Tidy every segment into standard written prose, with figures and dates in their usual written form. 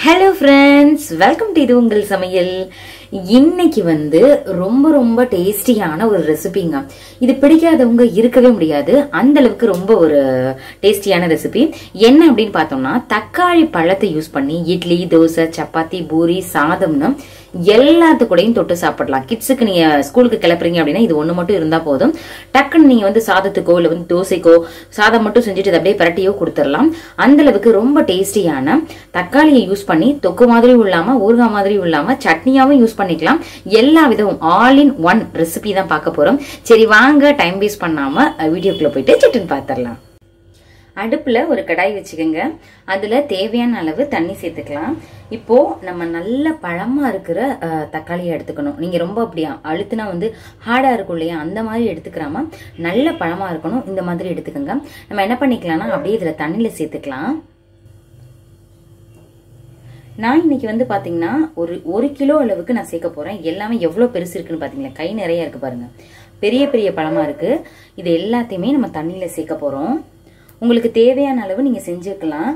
Hello friends, welcome to இது உங்கள் சமையல். இன்னைக்கு ரொம்ப டேஸ்டியான ஒரு ரெசிபிங்க. இது பிடிக்காதவங்க இருக்கவே முடியாது. அந்த அளவுக்கு ரொம்ப ஒரு டேஸ்டியான ரெசிபி. என்ன அப்படின்னு பார்த்தோம்னா தக்காளி பழத்தை யூஸ் பண்ணி இட்லி, தோசை, சப்பாத்தி, பூரி, சாதம்னு எல்லாத்துக்கூடையும் தொட்டு சாப்பிடலாம். கிட்ஸுக்கு நீங்க ஸ்கூலுக்கு கிளப்புறீங்க அப்படின்னா இது ஒண்ணு மட்டும் இருந்தா போதும். டக்குன்னு நீங்க சாதத்துக்கோ இல்ல தோசைக்கோ சாதம் மட்டும் செஞ்சுட்டு இதை அப்படியே பரட்டியோ கொடுத்துடலாம். அந்த அளவுக்கு ரொம்ப டேஸ்டியான தக்காளியை யூஸ் பண்ணி தொக்கு மாதிரியும் இல்லாம ஊறுகாய் மாதிரியும் இல்லாம சட்னியாவும் யூஸ் பண்ணிக்கலாம். எல்லா விதமும் ஆல் இன் ஒன் ரெசிபி தான் பார்க்க போறோம். சரி வாங்க டைம் வேஸ்ட் பண்ணாம வீடியோக்குள்ள போயிட்டு சட்டுன்னு பார்த்துடலாம். அடுப்புல ஒரு கடாய் வச்சுக்கோங்க. அதுல தேவையான அளவு தண்ணி சேர்த்துக்கலாம். இப்போ நம்ம நல்ல பழமா இருக்கிற தக்காளியை எடுத்துக்கணும். நீங்க ரொம்ப அப்படியா அழுத்துனா ஹார்டா இருக்கும் இல்லையா, அந்த மாதிரி எடுத்துக்கிறாம நல்ல பழமா இருக்கணும். இந்த மாதிரி எடுத்துக்கோங்க. நம்ம என்ன பண்ணிக்கலாம்னா அப்படியே இதுல தண்ணியில சேர்த்துக்கலாம். நான் இன்னைக்கு பாத்தீங்கன்னா ஒரு கிலோ அளவுக்கு நான் சேர்க்க போறேன். எல்லாமே எவ்வளவு பெருசு இருக்குன்னு பாத்தீங்களா, கை நிறைய இருக்கு பாருங்க. பெரிய பெரிய பழமா இருக்கு. இது எல்லாத்தையுமே நம்ம தண்ணியில சேர்க்க போறோம். உங்களுக்கு தேவையான அளவு நீங்க செஞ்சுக்கலாம்.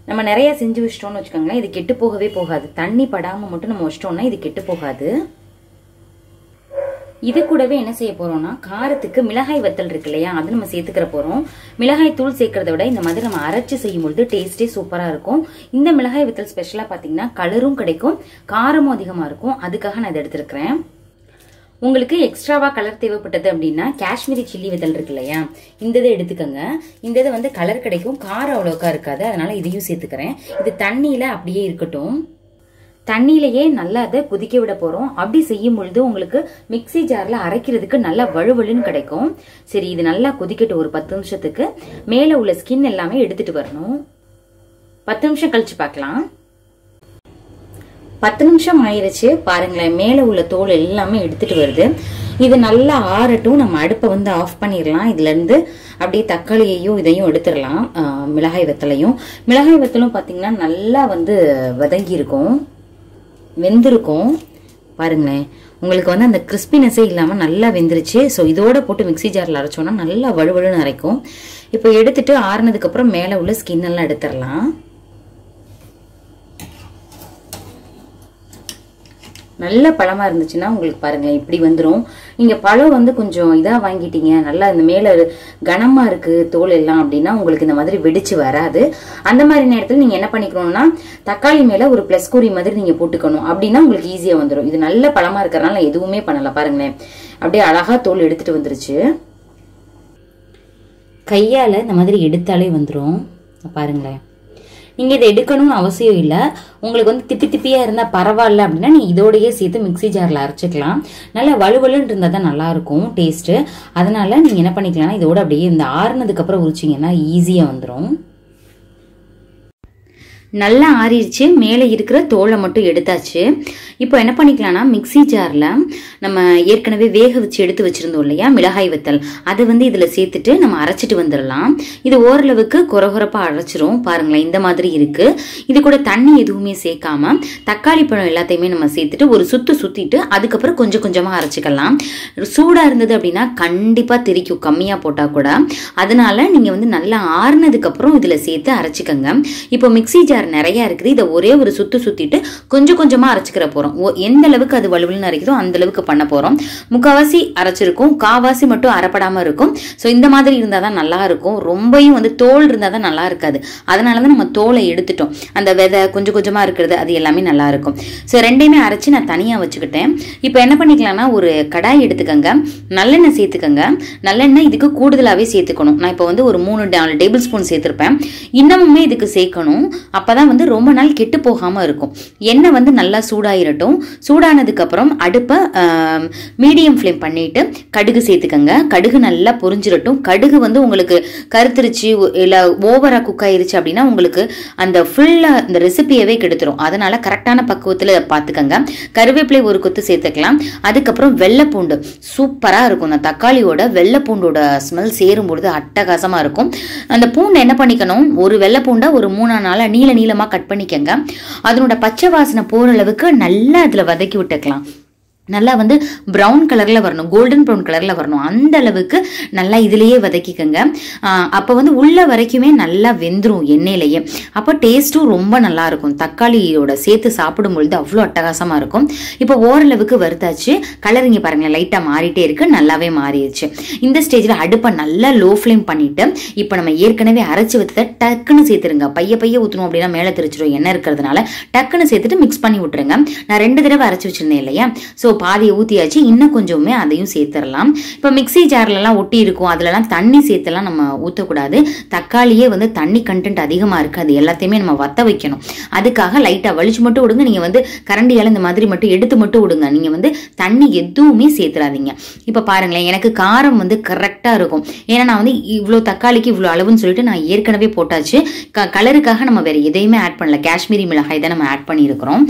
நம்ம நிறைய செஞ்சு வச்சிட்டோம்னு வச்சுக்கோங்களேன், இது கெட்டு போகவே போகாது. தண்ணி படாம மட்டும் நம்ம வச்சிட்டோம்னா இது கெட்டு போகாது. இது கூடவே என்ன செய்ய போறோம்னா காரத்துக்கு மிளகாய் வத்தல் இருக்கு இல்லையா, அது நம்ம சேர்த்துக்கிற போறோம். மிளகாய் தூள் சேர்க்கறத விட இந்த மாதிரி நம்ம அரைச்சு செய்யும் பொழுது டேஸ்டே சூப்பரா இருக்கும். இந்த மிளகாய் வத்தல் ஸ்பெஷலா பாத்தீங்கன்னா கலரும் கிடைக்கும், காரமும் அதிகமா இருக்கும். அதுக்காக நான் இதை எடுத்திருக்கிறேன். உங்களுக்கு எக்ஸ்ட்ராவா கலர் தேவைப்பட்டது அப்படின்னா காஷ்மீரி சில்லி விதல் இருக்கு இல்லையா, இந்த இதை எடுத்துக்கோங்க. இந்த இது கலர் கிடைக்கும், காரம் அவ்வளோக்கா இருக்காது. அதனால இதையும் சேர்த்துக்கிறேன். இது தண்ணியில அப்படியே இருக்கட்டும். தண்ணியிலேயே நல்லா அதை கொதிக்க விட போறோம். அப்படி செய்யும் பொழுது உங்களுக்கு மிக்சி ஜார்ல அரைக்கிறதுக்கு நல்லா வழுவழுன்னு கிடைக்கும். சரி, இது நல்லா கொதிக்கட்டும் ஒரு 10 நிமிஷத்துக்கு. மேல உள்ள ஸ்கின் எல்லாமே எடுத்துட்டு வரணும். 10 நிமிஷம் கழிச்சு பார்க்கலாம். 10 நிமிஷம் ஆயிருச்சு பாருங்களேன். மேல உள்ள தோல் எல்லாமே எடுத்துட்டு வருது. இது நல்லா ஆறட்டும். நம்ம அடுப்பை ஆஃப் பண்ணிடலாம். இதுல இருந்து அப்படியே தக்காளியையும் இதையும் எடுத்துடலாம். மிளகாய் வத்தலையும் பாத்தீங்கன்னா நல்லா வதங்கி இருக்கும், வெந்திருக்கும். பாருங்களேன், உங்களுக்கு அந்த கிறிஸ்பினஸே இல்லாம நல்லா வெந்துருச்சு. ஸோ இதோட போட்டு மிக்சி ஜார்ல அரைச்சோம்னா நல்லா வழுவழுன்னு அரைக்கும். இப்போ எடுத்துட்டு ஆறுனதுக்கு அப்புறம் மேல உள்ள ஸ்கின் எல்லாம் எடுத்துடலாம். நல்ல பழமா இருந்துச்சுன்னா உங்களுக்கு பாருங்க இப்படி வந்துடும். நீங்க பழம் கொஞ்சம் இதா வாங்கிட்டீங்க, நல்லா இந்த மேல கனமா இருக்கு தோல் எல்லாம் அப்படின்னா உங்களுக்கு இந்த மாதிரி வெடிச்சு வராது. அந்த மாதிரி நேரத்தில் நீங்க என்ன பண்ணிக்கணும்னா தக்காளி மேல ஒரு பிளஸ் குறி மாதிரி நீங்க போட்டுக்கணும். அப்படின்னா உங்களுக்கு ஈஸியா வந்துடும். இது நல்ல பழமா இருக்கிறதுனால எதுவுமே பண்ணல. பாருங்களேன், அப்படியே அழகா தோல் எடுத்துட்டு வந்துருச்சு. கையால இந்த மாதிரி எடுத்தாலே வந்துடும். பாருங்களேன், நீங்க இதை எடுக்கணும்னு அவசியம் இல்லை. உங்களுக்கு திப்பி திப்பியா இருந்தா பரவாயில்ல அப்படின்னா நீங்க இதோடயே சேர்த்து மிக்சி ஜார்ல அரைச்சிக்கலாம். நல்லா வலுவலுன்னு இருந்தா தான் நல்லா இருக்கும் டேஸ்ட். அதனால நீங்க என்ன பண்ணிக்கலாம்னா இதோட அப்படியே இந்த ஆறுனதுக்கு அப்புறம் உரிச்சிங்கன்னா ஈஸியா வந்துடும். நல்லா ஆறிடுச்சு. மேலே இருக்கிற தோலை மட்டும் எடுத்தாச்சு. இப்போ என்ன பண்ணிக்கலாம்னா மிக்சி ஜார்ல நம்ம ஏற்கனவே வேக வச்சு எடுத்து வச்சிருந்தோம் இல்லையா மிளகாய் வத்தல், அதை இதுல சேர்த்துட்டு நம்ம அரைச்சிட்டு வந்துடலாம். இது ஓரளவுக்கு குறகுறப்பா அரைச்சிரும். பாருங்களேன், இந்த மாதிரி இருக்கு. இது கூட தண்ணி எதுவுமே சேர்க்காம தக்காளி பழம் எல்லாத்தையுமே நம்ம சேர்த்துட்டு ஒரு சுத்திட்டு அதுக்கப்புறம் கொஞ்சம் கொஞ்சமா அரைச்சிக்கலாம். சூடா இருந்தது அப்படின்னா கண்டிப்பா திரிக்கும், கம்மியா போட்டா கூட. அதனால நீங்க நல்லா ஆறுனதுக்கு அப்புறம் இதுல சேர்த்து அரைச்சிக்கங்க. இப்போ மிக்சி ஜார் நிறைய இருக்குது. இதை ஒரே ஒரு சுத்திட்டு கொஞ்சம் கொஞ்சமா அரைச்சுக்கிற போறோம். எந்த அளவுக்கு அது வலுவலுன்னு அரைக்குதோ அந்த அளவுக்கு பண்ண போறோம். முக்காவாசி அரைச்சிருக்கும், காவாசி மட்டும் அரைப்படாம இருக்கும். சோ இந்த மாதிரி இருந்தாதான் நல்லா இருக்கும். ரொம்பயும் தோல் இருந்தாதான் நல்லா இருக்காது. அதனாலதான் நம்ம தோலை எடுத்துட்டோம். அந்த விதை கொஞ்சம் கொஞ்சமா இருக்கிறது அது எல்லாமே நல்லா இருக்கும். சோ ரெண்டையுமே அரைச்சு நான் தனியா வச்சுக்கிட்டேன். இப்போ என்ன பண்ணிக்கலாம்னா ஒரு கடாய் எடுத்துக்கங்க, நல்லெண்ணெய் சேர்த்துக்கங்க. நல்லெண்ணெய் இதுக்கு கூடுதலாவே சேர்த்துக்கணும். நான் இப்போ ஒரு 3 டேபிள் ஸ்பூன் சேர்த்திருப்பேன். இன்னமுமே இதுக்கு சேர்க்கணும். அப்பதான் ரொம்ப நாள் கெட்டு போகாம இருக்கும். எண்ணெய் நல்லா சூடாயிரட்டும். சூடானதுக்கு அப்புறம் அடுப்பை மீடியம் ஃப்ளேம் பண்ணிட்டு கடுகு சேர்த்துக்கங்க. கடுகு நல்லா பொரிஞ்சிரட்டும். கடுகு உங்களுக்கு கருத்துருச்சு இல்ல ஓவரா குக் ஆயிருச்சு அப்படின்னா உங்களுக்கு அந்த ஃபுல்லா இந்த ரெசிபியவே கெடுத்துரும். அதனால கரெக்டான பக்குவத்துல பாத்துக்கங்க. கருவேப்பிலை ஒரு கொத்து சேர்த்துக்கலாம். அதுக்கப்புறம் வெள்ளைப்பூண்டு சூப்பரா இருக்கும். அந்த தக்காளியோட வெள்ளைப்பூண்டோட ஸ்மெல் சேரும் பொழுது அட்டகாசமா இருக்கும். அந்த பூண்டை என்ன பண்ணிக்கணும், ஒரு வெள்ளைப்பூண்டை ஒரு 3-4 நீளமா கட் பண்ணிக்கங்க. அதனோட பச்சை வாசனை போற அளவுக்கு நல்லா அதுல வதக்கி விட்டுக்கலாம். நல்லா வந்து ப்ரௌன் கலர்ல வரணும், கோல்டன் ப்ரௌன் கலர்ல வரணும். அந்த அளவுக்கு நல்லா இதுலயே வதக்கிக்கங்க. அப்ப வந்து உள்ள வரைக்குமே நல்லா வெந்துரும் எண்ணெயிலேயே. அப்ப டேஸ்டும் ரொம்ப நல்லா இருக்கும். தக்காளியோட சேர்த்து சாப்பிடும் பொழுது அவ்வளோ அட்டகாசமா இருக்கும். இப்போ ஓரளவுக்கு வறுத்தாச்சு. கலர் இங்க பாருங்களேன் லைட்டா மாறிட்டே இருக்கு, நல்லாவே மாறிடுச்சு. இந்த ஸ்டேஜ்ல அடுப்பை நல்லா லோ ஃப்ளேம் பண்ணிட்டு இப்ப நம்ம ஏற்கனவே அரைச்சு வச்சத டக்குன்னு சேர்த்துருங்க. பைய ஊத்தணும் அப்படின்னா மேல தெரிச்சிடும் எண்ணெய் இருக்கிறதுனால. டக்குன்னு சேர்த்துட்டு மிக்ஸ் பண்ணி விட்டுருங்க. நான் 2 தடவை அரைச்சு வச்சிருந்தேன் இல்லையா, சோ பாதியை ஊத்தியாச்சு. இன்னும் கொஞ்சமே அதையும் சேர்த்துடலாம். இப்ப மிக்சி ஜார்ல எல்லாம் ஒட்டி இருக்கும், அதுல எல்லாம் தண்ணி சேர்த்துலாம் நம்ம ஊத்தக்கூடாது. தக்காளியே வந்து தண்ணி கண்டென்ட் அதிகமா இருக்கு, அது எல்லாத்தையுமே நம்ம வத்த வைக்கணும். அதுக்காக லைட்டா வலிச்சு மட்டும் விடுங்க. நீங்க வந்து கரண்டியால இந்த மாதிரி மட்டும் எடுத்து மட்டும் விடுங்க. நீங்க வந்து தண்ணி எதுவுமே சேர்த்துறாதீங்க. இப்ப பாருங்களேன், எனக்கு காரம் வந்து கரெக்டா இருக்கும். ஏன்னா நான் வந்து இவ்வளவு தக்காளிக்கு இவ்வளவு அளவுன்னு சொல்லிட்டு நான் ஏற்கனவே போட்டாச்சு. கலருக்காக நம்ம வேற எதையுமே ஆட் பண்ணல, காஷ்மீரி மிளகாய் தான் நம்ம ஆட் பண்ணியிருக்கிறோம்.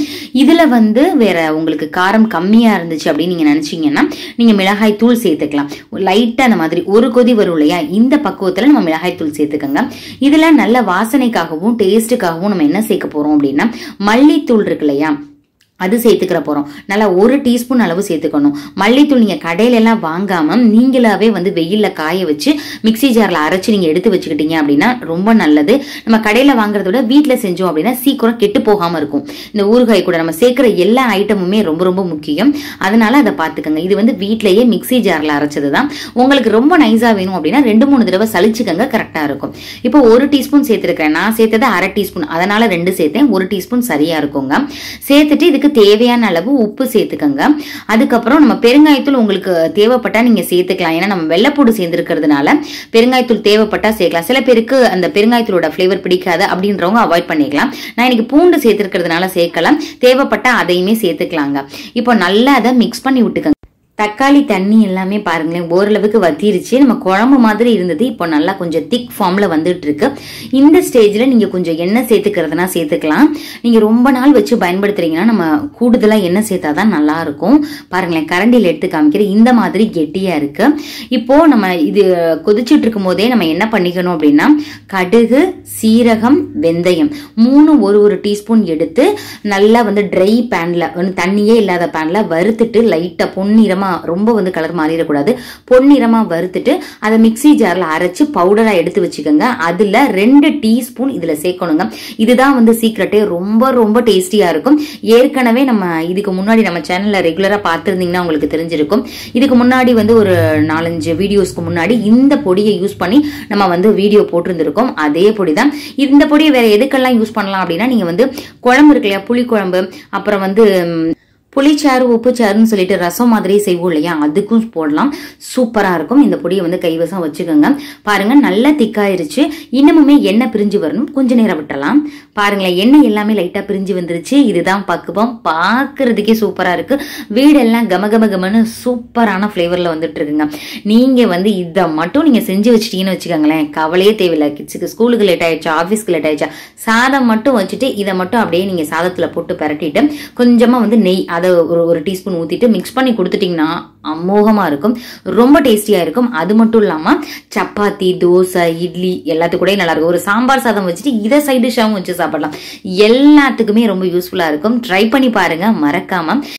இதுல வந்து வேற உங்களுக்கு காரம் கம்மியா இருந்துச்சு அப்படின்னு நீங்க நினைச்சீங்கன்னா நீங்க மிளகாய் தூள் சேர்த்துக்கலாம். லைட்டா அந்த மாதிரி ஒரு கொதி வரும் இல்லையா, இந்த பக்குவத்துல நம்ம மிளகாய் தூள் சேர்த்துக்கோங்க. இதுல நல்ல வாசனைக்காகவும் டேஸ்டுக்காகவும் நம்ம என்ன சேர்க்க போறோம் அப்படின்னா மல்லித்தூள் இருக்கு இல்லையா, அது சேர்த்துக்கிற போறோம். நல்லா 1 டீஸ்பூன் அளவு சேர்த்துக்கணும். மல்லித்தூள் நீங்க கடையில எல்லாம் வாங்காம நீங்களாவே வந்து வெயில்ல காய வச்சு மிக்சி ஜார்ல அரைச்சு நீங்க எடுத்து வச்சுக்கிட்டீங்க அப்படின்னா ரொம்ப நல்லது. நம்ம கடையில வாங்குறத விட வீட்டுல செஞ்சோம் அப்படின்னா சீக்கிரம் கெட்டு போகாம இருக்கும். இந்த ஊறுகாய் கூட நம்ம சேர்க்கிற எல்லா ஐட்டமுமே ரொம்ப ரொம்ப முக்கியம். அதனால அதை பாத்துக்கோங்க. இது வந்து வீட்லயே மிக்சி ஜார்ல அரைச்சதுதான். உங்களுக்கு ரொம்ப நைஸா வேணும் அப்படின்னா 2-3 தடவை சலிச்சுக்கங்க, கரெக்டா இருக்கும். இப்போ 1 டீஸ்பூன் சேர்த்திருக்கிறேன். நான் சேர்த்தது 1/2 டீஸ்பூன், அதனால 2 சேர்த்தேன். 1 டீஸ்பூன் சரியா இருக்குங்க. சேர்த்துட்டு இதுக்கு தேவையான அளவு உப்பு சேர்த்துக்கங்க. அதுக்கப்புறம் நம்ம பெருங்காயத்தூள் உங்களுக்கு தேவைப்பட்டா நீங்க சேர்த்துக்கலாம். ஏன்னா நம்ம வெள்ளைப்பூடு சேர்ந்திருக்கிறதுனால பெருங்காயத்தூள் தேவைப்பட்டா சேர்க்கலாம். சில பேருக்கு அந்த பெருங்காயத்தூளோட ஃபிளேவர் பிடிக்காது அப்படின்றவங்க அவாய்ட் பண்ணிக்கலாம். நான் இன்னைக்கு பூண்டு சேர்த்திருக்கிறதுனால சேர்க்கலாம். தேவைப்பட்டா அதையுமே சேர்த்துக்கலாங்க. இப்போ நல்லா அதை மிக்ஸ் பண்ணி விட்டுக்கங்க. தக்காளி தண்ணி எல்லாமே பாருங்களேன் ஓரளவுக்கு வத்திருச்சு. நம்ம குழம்பு மாதிரி இருந்தது, இப்போ நல்லா கொஞ்சம் திக் ஃபார்ம்ல வந்துட்டு இருக்கு. இந்த ஸ்டேஜ்ல நீங்க கொஞ்சம் எண்ணெய் சேர்த்துக்கிறதுனா சேர்த்துக்கலாம். நீங்க ரொம்ப நாள் வச்சு பயன்படுத்துறீங்கன்னா நம்ம கூடுதலா எண்ணெய் சேர்த்தாதான் நல்லா இருக்கும். பாருங்களேன் கரண்டியில் எடுத்து காமிக்கிறேன், இந்த மாதிரி கெட்டியா இருக்கு. இப்போ நம்ம இது கொதிச்சுட்டு இருக்கும் போதே நம்ம என்ன பண்ணிக்கணும் அப்படின்னா கடுகு, சீரகம், வெந்தயம் 3 ஒரு டீஸ்பூன் எடுத்து நல்லா வந்து ட்ரை பேன்ல வந்து தண்ணியே இல்லாத பேன்ல வறுத்துட்டு லைட்டா பொன்னிறமா, ரொம்ப வந்து கலர் மாறிடக்கூடாது, பொன்னிறமா வறுத்துட்டு அதை மிக்சி ஜார்ல அரைச்சு பவுடரா எடுத்து வச்சுக்கோங்க. அதுல 2 டீஸ்பூன் இதுல சேர்க்கணுங்க. இதுதான் வந்து சீக்ரெட்டே, ரொம்ப ரொம்ப டேஸ்டியா இருக்கும். ஏற்கனவே நம்ம இதுக்கு முன்னாடி நம்ம சேனல்ல ரெகுலரா பார்த்திருந்தீங்கன்னா உங்களுக்கு தெரிஞ்சிருக்கும். இதுக்கு முன்னாடி வந்து ஒரு 4-5 வீடியோஸ்க்கு முன்னாடி இந்த பொடியை யூஸ் பண்ணி நம்ம வந்து வீடியோ போட்டிருந்திருக்கோம். அதே பொடிதான். இந்த பொடியை வேற எதுக்கெல்லாம் யூஸ் பண்ணலாம் அப்படின்னா நீங்க வந்து குழம்பு இருக்கு இல்லையா, புளி குழம்பு, அப்புறம் வந்து புளிச்சாறு, உப்புச்சாறுன்னு சொல்லிட்டு ரசம் மாதிரி செய்வோம் இல்லையா, அதுக்கும் போடலாம். சூப்பரா இருக்கும். இந்த பொடியை வந்து கைவசம் வச்சுக்கோங்க. பாருங்க நல்லா திக்காயிருச்சு. இன்னமுமே எண்ணெய் பிரிஞ்சு வரணும், கொஞ்ச நேரம் விட்டுறலாம். பாருங்களேன் எண்ணெய் எல்லாமே லைட்டா பிரிஞ்சு வந்துருச்சு. இதுதான் பக்குவம். பாக்குறதுக்கே சூப்பரா இருக்கு. வீடெல்லாம் கமகமகமன்னு சூப்பரான பிளேவர்ல வந்துட்டு இருக்குங்க. நீங்க வந்து இதை மட்டும் நீங்க செஞ்சு வச்சுட்டீங்கன்னு வச்சுக்கோங்களேன், கவலையே தேவையில்லை. கிட்ஸுக்கு ஸ்கூலுக்கு லேட் ஆயிடுச்சா, ஆஃபீஸ்க்கு லேட் ஆயிடுச்சா, சாதம் மட்டும் வச்சுட்டு இதை மட்டும் அப்படியே நீங்க சாதத்துல போட்டு பரட்டிட்டு கொஞ்சமா வந்து நெய் அதை ஒரு டீஸ்பூன் ஊத்திட்டு மிக்ஸ் பண்ணி கொடுத்துட்டீங்கன்னா அமோகமா இருக்கும், ரொம்ப டேஸ்டியா இருக்கும். அது மட்டும் இல்லாம சப்பாத்தி, தோசை, இட்லி எல்லாத்துக்கும் கூட நல்லா இருக்கும். ஒரு சாம்பார் சாதம் வச்சுட்டு இதை சைட் டிஷ்ஷாவும் வச்சு சாப்பிடலாம். எல்லாத்துக்குமே ரொம்ப யூஸ்ஃபுல்லா இருக்கும். ட்ரை பண்ணி பாருங்க மறக்காம.